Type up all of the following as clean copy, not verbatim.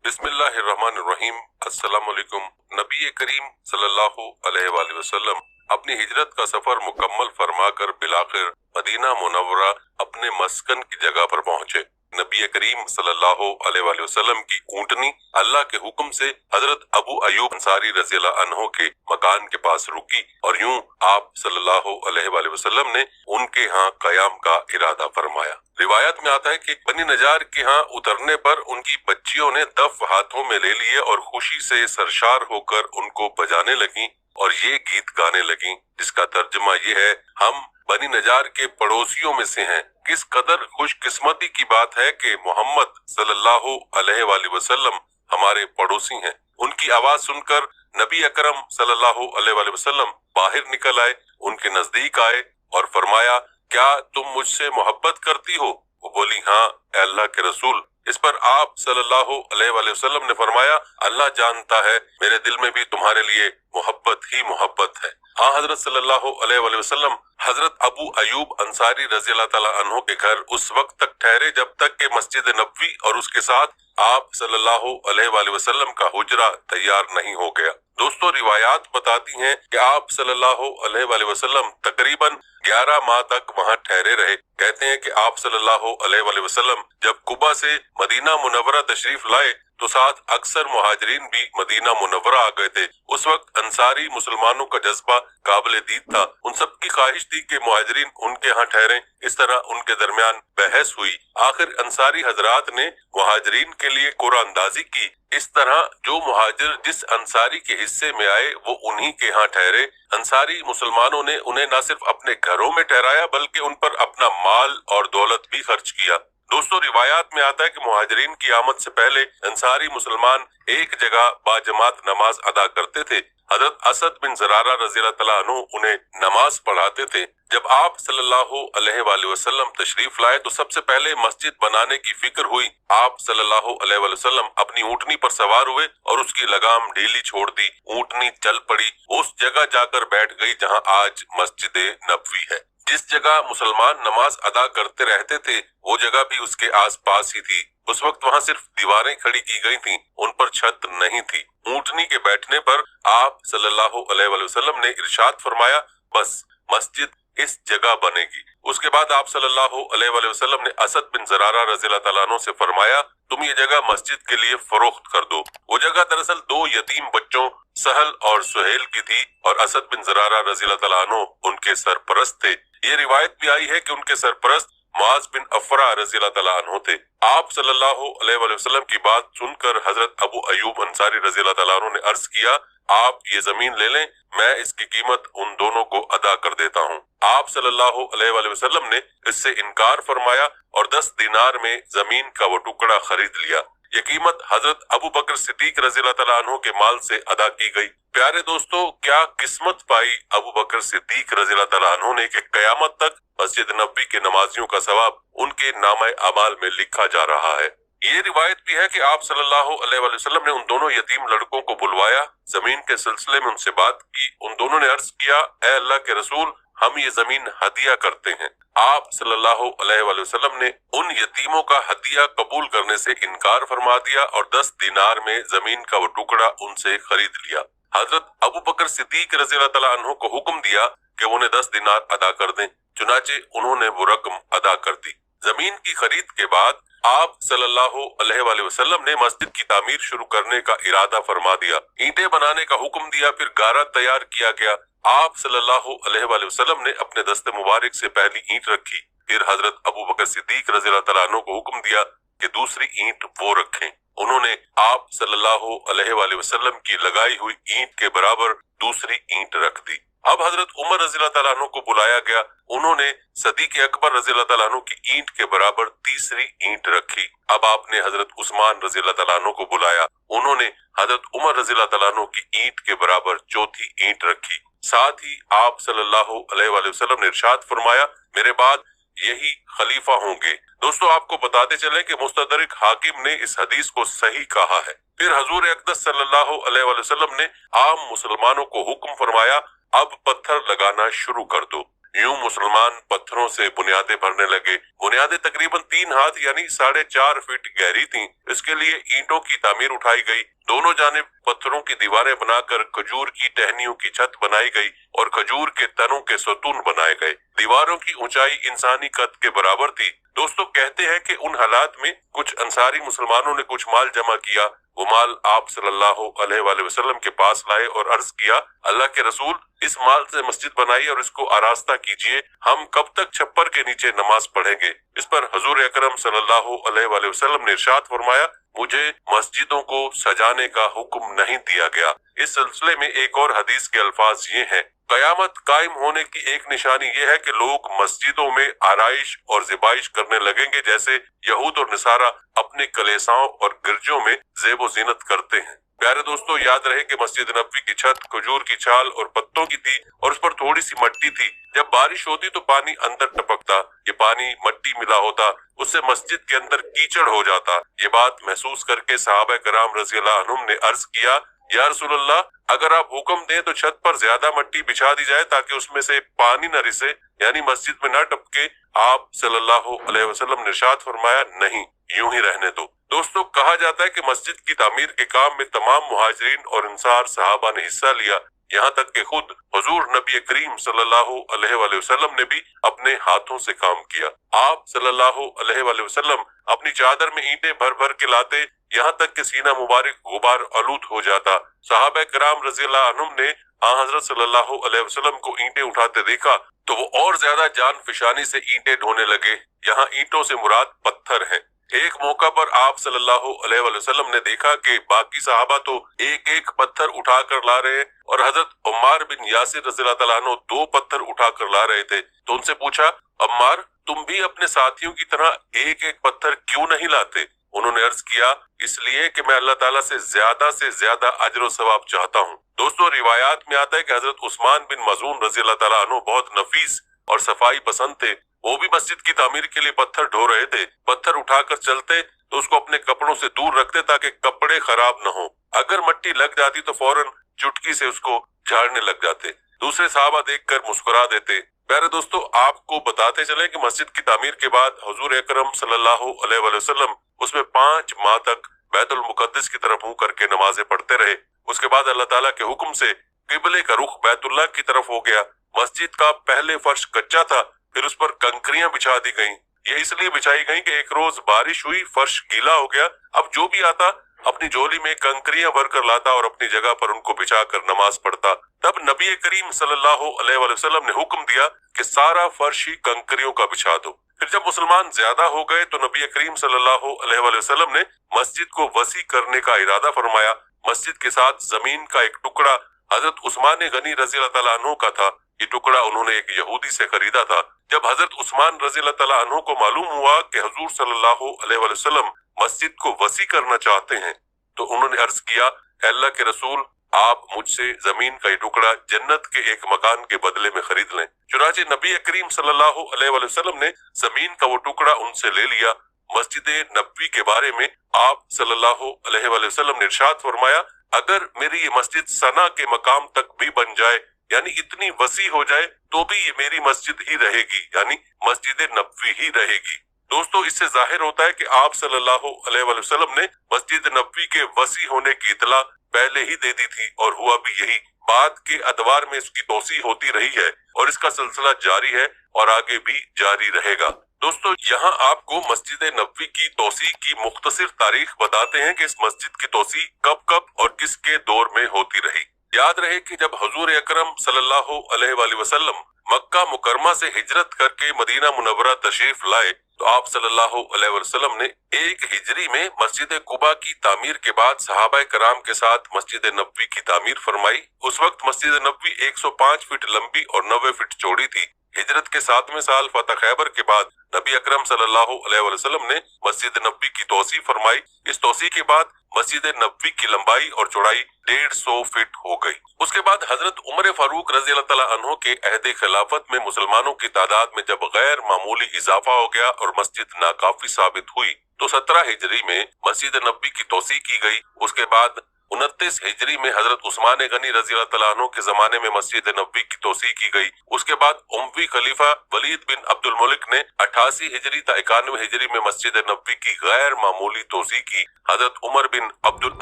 बिस्मिल्लाहिर्रहमानिर्रहीम। अस्सलाम वालेकुम। नबी करीम सल्लल्लाहु अलैहि वसल्लम अपनी हिजरत का सफर मुकम्मल फरमाकर बिलाखिर मदीना मुनव्वरा अपने मस्कन की जगह पर पहुंचे। नबी करीम सल्लल्लाहु अलैहि वसल्लम की ऊंटनी अल्लाह के हुक्म से हजरत अबू अयूब अंसारी रज़ियल्लाहु अन्हु के मकान के पास रुकी और यूं आप सल्लल्लाहु अलैहि वसल्लम ने उनके यहाँ कयाम का इरादा फरमाया। रिवायत में आता है कि बनी नजार के यहाँ उतरने पर उनकी बच्चियों ने दफ हाथों में ले लिए और खुशी से सरशार होकर उनको बजाने लगी और ये गीत गाने लगी, जिसका तर्जुमा ये है, हम बनी नजार के पड़ोसियों में से हैं। किस कदर खुशकिस्मती की बात है कि मोहम्मद सल्लल्लाहु अलैहि वसल्लम हमारे पड़ोसी हैं। उनकी आवाज सुनकर नबी अकरम सल्लल्लाहु अलैहि वसल्लम बाहर निकल आए, उनके नजदीक आए और फरमाया, क्या तुम मुझसे मोहब्बत करती हो? वो बोली, हाँ ए अल्लाह के रसूल। इस पर आप सल्लल्लाहु अलैहि वसल्लम ने फरमाया, अल्लाह जानता है मेरे दिल में भी तुम्हारे लिए मोहब्बत ही मोहब्बत है। हाँ, हजरत सल्लल्लाहु अलैहि वसल्लम हजरत अबू अयूब अंसारी रज़ियल्लाहु ताला अन्हु के घर उस वक्त तक ठहरे जब तक कि मस्जिद नबवी और उसके साथ आप सल्लल्लाहु अलैहि वसल्लम का हुजरा तैयार नहीं हो गया। दोस्तों, रिवायात बताती हैं कि आप सल्लल्लाहु अलैहि वसल्लम तकरीबन 11 माह तक वहां ठहरे रहे। कहते हैं कि आप सल्लल्लाहु अलैहि वसल्लम जब कुबा से मदीना मुनव्वरा तशरीफ लाए तो साथ अक्सर मुहाजिरीन भी मदीना मुनव्वरा आ गए थे। उस वक्त अंसारी मुसलमानों का जज्बा काबिल दीद था। उन सब की ख्वाहिश थी कि मुहाजिरीन उनके यहाँ ठहरे। इस तरह उनके दरमियान बहस हुई। आखिर अंसारी हजरात ने मुहाजिरीन के लिए कुरान अंदाजी की। इस तरह जो मुहाजिर जिस अंसारी के हिस्से में आए वो उन्हीं के यहाँ ठहरे। अंसारी मुसलमानों ने उन्हें न सिर्फ अपने घरों में ठहराया बल्कि उन पर अपना माल और दौलत भी खर्च किया। दोस्तों, रिवायात में आता है कि मुहाजिरीन की आमद से पहले अंसारी मुसलमान एक जगह बाजमात नमाज अदा करते थे। हजरत असद बिन ज़रारा रज़ियल्लाहु तआला अन्हु उन्हें नमाज पढ़ाते थे। जब आप सल्लल्लाहु अलैहि वसल्लम तशरीफ लाए तो सबसे पहले मस्जिद बनाने की फिक्र हुई। आप सल्लल्लाहु अलैहि वसल्लम अपनी ऊंटनी पर सवार हुए और उसकी लगाम ढीली छोड़ दी। ऊंटनी चल पड़ी, उस जगह जाकर बैठ गई जहां आज मस्जिद नबवी है। जिस जगह मुसलमान नमाज अदा करते रहते थे वो जगह भी उसके आसपास ही थी। उस वक्त वहां सिर्फ दीवारें खड़ी की गई थीं, उन पर छत नहीं थी। ऊंटनी के बैठने पर आप सल्लल्लाहु अलैहि वसल्लम ने इरशाद फरमाया, बस मस्जिद इस जगह बनेगी। उसके बाद आप सल्लल्लाहु अलैहि वसल्लम ने असद बिन ज़रारा रज़ियल्लाहु तआला अन्हु से फरमाया, तुम ये जगह मस्जिद के लिए फरोख्त कर दो। वो जगह दरअसल 2 यतीम बच्चों सहल और सुहेल की थी और असद बिन ज़रारा रज़ियल्लाहु तआला अन्हु उनके सरपरस्त थे। ये रिवायत भी आई है कि उनके सरपरस्त मुआज़ बिन अफरा रज़ियल्लाहु तआला अन्हु थे। आप सल्लल्लाहु अलैहि वसल्लम की बात सुनकर हजरत अबू अयूब अंसारी रज़ियल्लाहु तआला अन्हु ने अर्ज किया, आप ये जमीन ले लें, मैं इसकी कीमत उन दोनों को अदा कर देता हूँ। आप सल्लल्लाहु अलैहि वसल्लम ने इससे इनकार फरमाया और 10 दिनार में जमीन का वो टुकड़ा खरीद लिया। ये कीमत हजरत अबू बकर सिद्दीक रज़ियल्लाहु तआला अन्हु के माल से अदा की गई। प्यारे दोस्तों, क्या किस्मत पाई अबू बकर सिद्दीक रज़ियल्लाहु तआला अन्हु ने कि कयामत तक मस्जिद नबवी के नमाजियों का सवाब उनके नामे अमाल में लिखा जा रहा है। ये रिवायत भी है कि आप सल्लल्लाहु अलैहि वसल्लम ने उन दोनों यतीम लड़कों को बुलवाया, जमीन के सिलसिले में उनसे बात की। उन दोनों ने अर्ज किया, ए अल्लाह के रसूल, हम ये जमीन हदिया करते हैं। आप सल्लल्लाहु अलैहि वसल्लम ने उन यतीमों का हदिया कबूल करने से इनकार फरमा दिया और 10 दिनार में जमीन का वो टुकड़ा उनसे खरीद लिया। हजरत अबू बकर सिद्दीक रज़ियल्लाहु तआला अन्हु को हुक्म दिया कि उन्हें 10 दिनार अदा कर दें। चुनाचे उन्होंने वो रकम अदा कर दी। जमीन की खरीद के बाद आप सल्लल्लाहु अलैहि वसल्लम ने मस्जिद की तामीर शुरू करने का इरादा फरमा दिया। ईंटें बनाने का हुक्म दिया, फिर गारा तैयार किया गया। आप सल्लल्लाहु अलैहि वसल्लम ने अपने दस्ते मुबारक से पहली ईंट रखी, फिर हजरत अबू बकर सिद्दीक रज़ियल्लाहु तआला अन्हु को हुक्म दिया कि दूसरी ईंट वो रखें। उन्होंने आप सल्लल्लाहु अलैहि वसल्लम की लगाई हुई ईंट के बराबर दूसरी ईंट रख दी। अब हजरत उमर रज़ियल्लाहु तआला अन्हु को बुलाया गया। उन्होंने सदीक अकबर रज़ियल्लाहु तआला अन्हु की ईंट के बराबर तीसरी ईंट रखी। अब आपने हजरत उस्मान रज़ियल्लाहु तआला अन्हु को बुलाया। उन्होंने हजरत उमर रज़ियल्लाहु तआला अन्हु की ईंट के बराबर चौथी ईंट रखी। साथ ही आप सल्लल्लाहु अलैहि वसल्लम ने इरशाद फरमाया, मेरे बाद यही खलीफा होंगे। दोस्तों, आपको बताते चले कि मुस्तदरिक हाकिम ने इस हदीस को सही कहा है। फिर हजूर अक़दस सल्लल्लाहु अलैहि वसल्लम ने आम मुसलमानों को हुक्म फरमाया, अब पत्थर लगाना शुरू कर दो। यूं मुसलमान पत्थरों से बुनियादें भरने लगे। बुनियादें तकरीबन 3 हाथ यानी 4.5 फीट गहरी थीं। इसके लिए ईंटों की तामीर उठाई गई। दोनों जानिब पत्थरों की दीवारें बनाकर खजूर की टहनियों की छत बनाई गई और खजूर के तनों के सतून बनाए गए। दीवारों की ऊंचाई इंसानी कद के बराबर थी। दोस्तों, कहते हैं कि उन हालात में कुछ अंसारी मुसलमानों ने कुछ माल जमा किया। वो माल आप सल्लल्लाहु अलैहि वसल्लम के पास लाए और अर्ज किया, अल्लाह के रसूल, इस माल से मस्जिद बनाई और इसको आरास्ता कीजिए। हम कब तक छप्पर के नीचे नमाज पढ़ेंगे? इस पर हुजूर अकरम सल्लल्लाहु अलैहि वसल्लम ने इरशाद फरमाया, मुझे मस्जिदों को सजाने का हुक्म नहीं दिया गया। इस सिलसिले में एक और हदीस के अल्फाज ये हैं, कयामत कायम होने की एक निशानी ये है कि लोग मस्जिदों में आराइश और ज़िबाइश करने लगेंगे, जैसे यहूद और नसारा अपने कलेसाओं और गिरजों में ज़ेबो ज़ीनत करते हैं। प्यारे दोस्तों, याद रहे कि मस्जिद नबवी की छत खजूर की छाल और पत्तों की थी और उस पर थोड़ी सी मट्टी थी। जब बारिश होती तो पानी अंदर टपकता। ये पानी मट्टी मिला होता, उससे मस्जिद के अंदर कीचड़ हो जाता। ये बात महसूस करके सहाबा कराम रज़ियल्लाहु अन्हुम ने अर्ज किया, या रसूलल्लाह, अगर आप हुक्म दें तो छत पर ज्यादा मट्टी बिछा दी जाए ताकि उसमें से पानी न रिसे, यानी मस्जिद में न टपके। आप सल्लल्लाहु अलैहि वसल्लम ने इरशाद फरमाया, नहीं, यूं ही रहने दो। दोस्तों, कहा जाता है कि मस्जिद की तामीर के काम में तमाम मुहाजिरीन और अंसार सहाबा ने हिस्सा लिया। यहाँ तक कि खुद हुजूर नबी करीम सल्लल्लाहु अलैहि वसल्लम ने भी अपने हाथों से काम किया। आप सल्लल्लाहु अलैहि वसल्लम अपनी चादर में ईंटें भर भर के लाते, यहाँ तक कि सीना मुबारक गुबार आलूद हो जाता। सहाबा कराम रज़ियल्लाहु अन्हुम ने हज़रत सल्लल्लाहु अलैहि वसल्लम को ईंटें उठाते देखा तो वो और ज्यादा जान फिशानी से ईंटें ढोने लगे। यहाँ ईंटों से मुराद पत्थर हैं। एक मौका पर आप सल्लल्लाहु अलैहि वसल्लम ने देखा कि बाकी सहाबा तो एक एक पत्थर उठाकर ला रहे और हजरत उम्मार बिन यासिर रज़ियल्लाहु तआला अन्हु 2 पत्थर उठाकर ला रहे थे। तो उनसे पूछा, अम्मार, तुम भी अपने साथियों की तरह एक एक पत्थर क्यों नहीं लाते? उन्होंने अर्ज किया, इसलिए कि मैं अल्लाह ताला से ज्यादा अजर व सवाब चाहता हूँ। दोस्तों, रिवायात में आता है कि हजरत उस्मान बिन मज़ून रज़ियल्लाहु तआला अन्हु बहुत नफीस और सफाई पसंद थे। वो भी मस्जिद की तामीर के लिए पत्थर ढो रहे थे। पत्थर उठाकर चलते तो उसको अपने कपड़ों से दूर रखते ताकि कपड़े खराब न हो। अगर मट्टी लग जाती तो फौरन चुटकी से उसको झाड़ने लग जाते। दूसरे सहाबा देखकर मुस्कुरा देते। प्यारे दोस्तों, आपको बताते चले कि मस्जिद की तामीर के बाद हुजूर अकरम सल्लल्लाहु अलैहि वसल्लम उसमें 5 माह तक बैतुल मुकद्दस की तरफ मुंह करके नमाजें पढ़ते रहे। उसके बाद अल्लाह ताला के हुक्म से किबले का रुख बैतुल्लाह की तरफ हो गया। मस्जिद का पहले फर्श कच्चा था, फिर उस पर कंकरियां बिछा दी गईं। ये इसलिए बिछाई गईं कि एक रोज बारिश हुई, फर्श गीला हो गया। अब जो भी आता अपनी झोली में कंकरियां भर कर लाता और अपनी जगह पर उनको बिछा कर नमाज पढ़ता। तब नबी करीम सल्लल्लाहु अलैहि वसल्लम ने हुक्म दिया कि सारा फर्श ही कंकरियों का बिछा दो। फिर जब मुसलमान ज्यादा हो गए तो नबी करीम सल्लल्लाहु अलैहि वसल्लम ने मस्जिद को वसी करने का इरादा फरमाया। मस्जिद के साथ जमीन का एक टुकड़ा हजरत उस्मान गनी रज़ियल्लाहु तआला अन्हु का था। ये टुकड़ा उन्होंने एक यहूदी से खरीदा था। जब हजरत उस्मान रज़ियल्लाहु तआला अन्हु को मालूम हुआ कि हुजूर सल्लल्लाहु अलैहि वसल्लम मस्जिद को वसी करना चाहते हैं तो उन्होंने अर्ज किया, अल्लाह के रसूल, आप मुझसे जमीन का ये टुकड़ा जन्नत के एक मकान के बदले में खरीद लें। चुनांचे नबी करीम सल्लल्लाहु अलैहि वसल्लम ने जमीन का वो टुकड़ा उनसे ले लिया। मस्जिद नबवी के बारे में आप सल्लल्लाहु अलैहि वसल्लम ने इरशाद फरमाया, अगर मेरी ये मस्जिद सना के मकाम तक भी बन जाए, यानी इतनी वसी हो जाए, तो भी ये मेरी मस्जिद ही रहेगी, यानी मस्जिद नबवी ही रहेगी। दोस्तों, इससे जाहिर होता है कि आप सल्लल्लाहु अलैहि वसल्लम ने मस्जिद नबवी के वसी होने की इतला पहले ही दे दी थी और हुआ भी यही। बाद के अदवार में इसकी तोसी होती रही है और इसका सिलसिला जारी है और आगे भी जारी रहेगा। दोस्तों, यहाँ आपको मस्जिद नबवी की तोसी की मुख्तसर तारीख बताते हैं कि इस मस्जिद की तोसी कब कब और किसके दौर में होती रही। याद रहे कि जब हुजूर अकरम सल्लल्लाहु अलैहि वसल्लम मक्का मुकरमा से हिजरत करके मदीना मुनव्वरा तशरीफ लाए तो आप सल्लल्लाहु अलैहि वसल्लम ने 1 हिजरी में मस्जिद कुबा की तामीर के बाद सहाबा कराम के साथ मस्जिद नबवी की तामीर फरमाई। उस वक्त मस्जिद नबवी 105 फीट लंबी और 90 फीट चौड़ी थी। हिजरत के 7वें साल फतह खैबर के बाद नबी अकरम सल्लल्लाहु अलैहि वसल्लम ने मस्जिद नबवी की तोसी फरमाई। इस तोसी के बाद मस्जिद नबवी की लंबाई और चौड़ाई 150 फीट हो गई। उसके बाद हजरत उमर फारूक रज़ियल्लाहु तआला अन्हु के अहद खिलाफत में मुसलमानों की तादाद में जब गैर मामूली इजाफा हो गया और मस्जिद नाकाफी साबित हुई तो 17 हिजरी में मस्जिद नबवी की तोसी की गई। उसके बाद 29 हिजरी में हजरत उस्मान गनी रजी अल्लाह तआला अन्हु के जमाने में मस्जिद नबवी की तोसी की गई। उसके बाद उमवी खलीफा वलीद बिन अब्दुल मुलिक ने 88 हिजरी ता 91 हिजरी में मस्जिद नबवी की गैर मामूली तोसी की। हजरत उमर बिन अब्दुल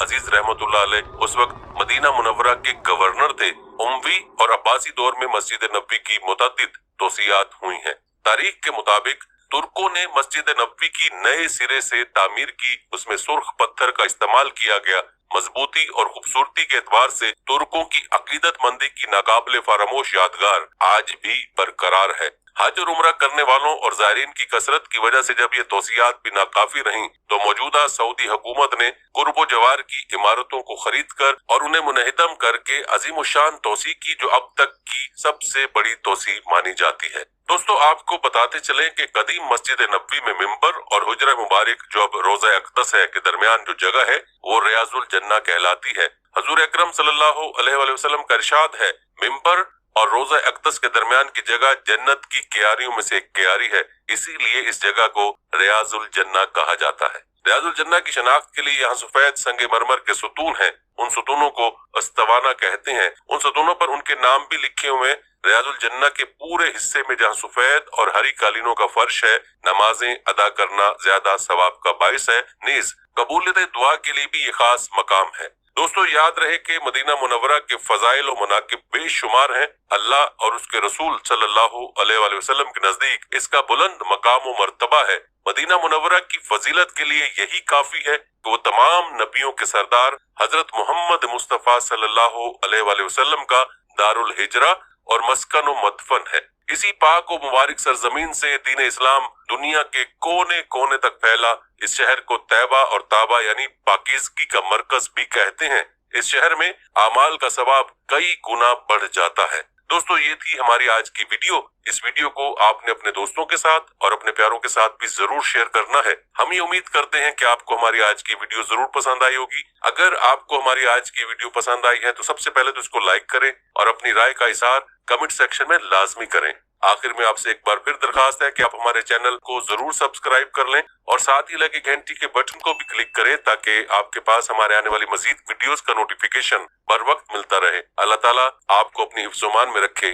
अजीज रहमतुल्लाह अलैह उस वक्त मदीना मुनव्वरा के गवर्नर थे। उमवी और अब्बासी दौर में मस्जिद नबवी की मुतअद्दिद तोसियात हुई हैं। तारीख के मुताबिक तुर्कों ने मस्जिद नबवी की नए सिरे से तामीर की। उसमें सुर्ख पत्थर का इस्तेमाल किया गया। मजबूती और खूबसूरती के एतबार से तुर्कों की अकीदतमंदी की नाकाबिले फरामोश यादगार आज भी बरकरार है। हज और उम्रा करने वालों और ज़ायरीन की कसरत की वजह से जब ये तोसियात भी नाकाफी रहीं, तो मौजूदा सऊदी हुकूमत ने कुर्बो जवार की इमारतों को खरीद कर और उन्हें मुनहदम करके अजीमुशान तोसी की, जो अब तक की सबसे बड़ी तोसी मानी जाती है। दोस्तों, आपको बताते चले कि कदीम मस्जिद नबवी में मिंबर और हुजरा मुबारक जो अब रोज़ा अक़दस है के दरमियान जो जगह है वो रियाजुल जन्ना कहलाती है। हजूर अकरम सल्लल्लाहु अलैहि वसल्लम का इरशाद है, मिंबर और रोज़ा अक़दस के दरमियान की जगह जन्नत की क्यारियों में से एक क्यारी है, इसीलिए इस जगह को रियाजुल जन्ना कहा जाता है। रियाजुल जन्ना की शनाख्त के लिए यहाँ सफेद संगे मरमर के सुतून हैं। उन सुतूनों को अस्तवाना कहते हैं। उन सुतूनों पर उनके नाम भी लिखे हुए। रियाजुल जन्ना के पूरे हिस्से में जहाँ सफेद और हरी कालीनों का फर्श है, नमाजें अदा करना ज्यादा सवाब का बाइस है। नीज कबूलियत दुआ के लिए भी ये खास मकाम है। दोस्तों, याद रहे कि मदीना मुनव्वरा के फजाइल और मनाकिब बेशुमार हैं। अल्लाह और उसके रसूल सल्लल्लाहु अलैहि वसल्लम के नजदीक इसका बुलंद मकाम व मर्तबा है। मदीना मुनव्वरा की फजीलत के लिए यही काफी है कि वो तमाम नबियों के सरदार हजरत मोहम्मद मुस्तफा सल्लल्लाहु अलैहि वसल्लम का दारुल हिजरा और मस्कन व मदफन है। इसी पाक व मुबारक सरजमीन से दीन इस्लाम दुनिया के कोने कोने तक फैला। इस शहर को तैबा और ताबा यानी पाकीज़गी का मरकज भी कहते हैं। इस शहर में आमाल का सवाब कई गुना बढ़ जाता है। दोस्तों, ये थी हमारी आज की वीडियो। इस वीडियो को आपने अपने दोस्तों के साथ और अपने प्यारों के साथ भी जरूर शेयर करना है। हम ये उम्मीद करते हैं कि आपको हमारी आज की वीडियो जरूर पसंद आई होगी। अगर आपको हमारी आज की वीडियो पसंद आई है तो सबसे पहले तो इसको लाइक करें और अपनी राय का इज़हार कमेंट सेक्शन में लाजमी करें। आखिर में आपसे एक बार फिर दरखास्त है कि आप हमारे चैनल को जरूर सब्सक्राइब कर लें और साथ ही लगे घंटी के बटन को भी क्लिक करें ताकि आपके पास हमारे आने वाली मजीद वीडियोस का नोटिफिकेशन बर वक्त मिलता रहे। अल्लाह ताला आपको अपनी हिफ्ज़-ओ-मान में रखे।